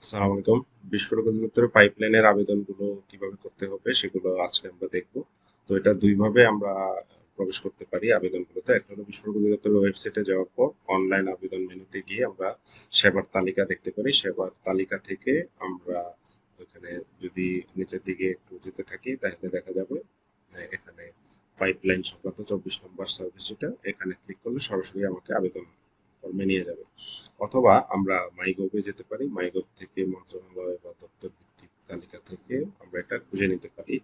আসসালামু আলাইকুম। বিস্ফোরক অধিদপ্তরের পাইপলাইনের আবেদনগুলো কিভাবে করতে হবে সেগুলো আজকে আমরা দেখব। তো এটা দুইভাবে আমরা প্রবেশ করতে পারি আবেদনগুলোতে। একটা হলো বিস্ফোরক অধিদপ্তরের ওয়েবসাইটে যাওয়ার পর অনলাইন আবেদন মেনুতে গিয়ে আমরা সেবার তালিকা দেখতে পারি। সেবার তালিকা থেকে আমরা ওখানে যদি নিচের দিকে একটু যেতে থাকি তাহলে দেখা যাবে এখানে পাইপলাইন সংক্রান্ত 24 নম্বর সার্ভিস, যেটা এখানে ক্লিক করলে সরাসরি আমাকে আবেদন ফর্মে নিয়ে যাবে। অথবা আমরা মাইগভে যেতে পারি, মাইগভ থেকে মন্ত্রণালয় বা দপ্তর ভিত্তিক তালিকা থেকে আমরা এটা খুঁজে নিতে পারি।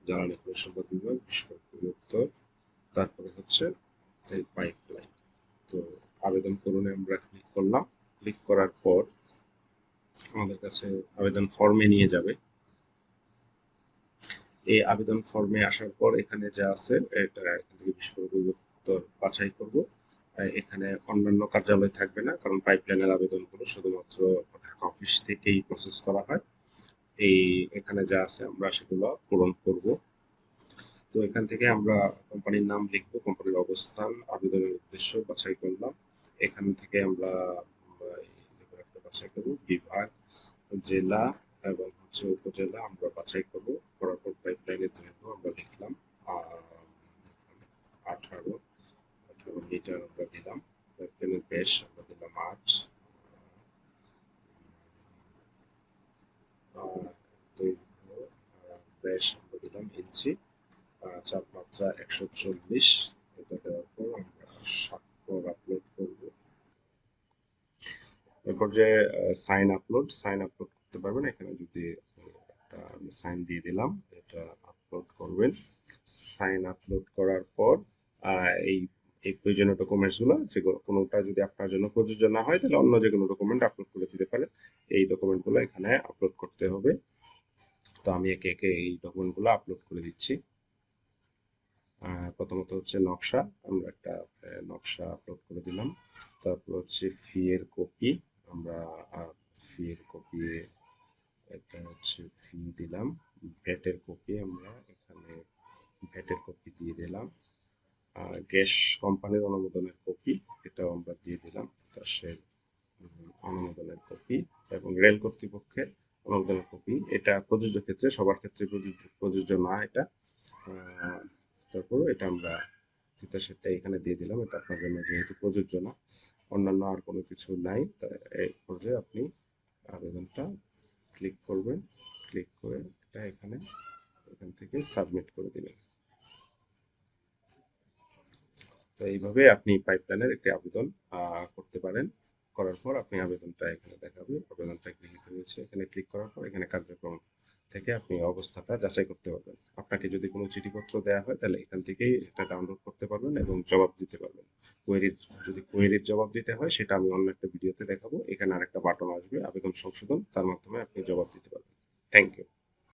জ্বালানি খনিজ সম্পদ বিভাগ, বিস্ফোরক অধিদপ্তর, তারপরে হচ্ছে এই পাইপলাইন। তো আবেদন করুন আমরা ক্লিক করলাম। ক্লিক করার পর আমাদের কাছে আবেদন ফর্মে নিয়ে যাবে। এই আবেদন ফর্মে আসার পর এখানে যা আছে এটা এখান থেকে বিস্ফোরক অধিদপ্তর বাছাই করব। এখানে অন্যান্য কার্যালয় থাকবে না, কারণ পাইপলাইনের আবেদনগুলো শুধুমাত্র ঢাকা অফিস থেকেই প্রসেস করা হয়। এই এখানে যা আছে আমরা সেগুলো পূরণ করব। তো এখান থেকে আমরা কোম্পানির নাম লিখবো, কোম্পানির অবস্থান, আবেদনের উদ্দেশ্য বাছাই করলাম। এখান থেকে আমরা একটা বাছাই করব, বিভাগ, জেলা এবং হচ্ছে উপজেলা আমরা বাছাই করব। করার পর পাইপলাইনের দৈর্ঘ্য আমরা লিখলাম 18 মিটার আমরা দিলাম। পাইপলাইনের ব্যাস আমরা দিলাম 8, দৈর্ঘ্য ব্যাস আমরা দিলাম ইঞ্চি, চাপমাত্রা 140। এটা দেওয়ার পর আমরা স্বাক্ষর আপলোড করব। এরপর যে সাইন আপলোড করতে পারবেন, এখানে যদি একটা আমি সাইন দিয়ে দিলাম, এটা আপলোড করবেন। সাইন আপলোড করার পর এই এই প্রয়োজনীয় ডকুমেন্টস গুলো যে কোনোটা যদি আপনার জন্য প্রযোজ্য না হয় তাহলে অন্য যে কোনো ডকুমেন্ট আপলোড করে দিতে পারেন। এই ডকুমেন্ট গুলো এখানে আপলোড করতে হবে। তো আমি একে একে এই ডকুমেন্ট গুলো আপলোড করে দিচ্ছি। প্রথমত হচ্ছে নকশা, আমরা একটা নকশা আপলোড করে দিলাম। তারপর হচ্ছে ফি এর কপি, আমরা ফি এর কপি, একটা হচ্ছে ফি দিলাম। ভ্যাটের কপি আমরা এখানে ভ্যাটের কপি দিয়ে দিলাম। গ্যাস কোম্পানির অনুমোদনের কপি, এটাও আমরা দিয়ে দিলাম। তার সে অনুমোদনের কপি এবং রেল কর্তৃপক্ষের অনুমোদনের কপি। এটা প্রযোজ্য ক্ষেত্রে, সবার ক্ষেত্রে প্রযোজ্য না এটা। তারপর এটা আমরা তিতাসেরটা এখানে দিয়ে দিলাম, এটা আপনার জন্য যেহেতু প্রযোজ্য না। অন্যান্য আর কোনো কিছু নাই, তাই এই পর্যায়ে আপনি আবেদনটা ক্লিক করবেন। ক্লিক করে এটা এখান থেকে সাবমিট করে দিবেন। তো এইভাবে আপনি পাইপলাইনের একটি আবেদন করতে পারেন। করার পর আপনি আবেদনটা এখানে দেখাবে, আবেদনটা গৃহীত হয়েছে। এখানে ক্লিক করার পর এখানে কার্যক্রম থেকে আপনি অবস্থাটা যাচাই করতে পারবেন। আপনাকে যদি কোনো চিঠিপত্র দেওয়া হয় তাহলে এখান থেকেই এটা ডাউনলোড করতে পারবেন এবং জবাব দিতে পারবেন। কোয়েরির যদি কোয়েরির জবাব দিতে হয় সেটা আমি অন্য একটা ভিডিওতে দেখাবো। এখানে আরেকটা বাটন আসবে আবেদন সংশোধন, তার মাধ্যমে আপনি জবাব দিতে পারবেন। Thank you.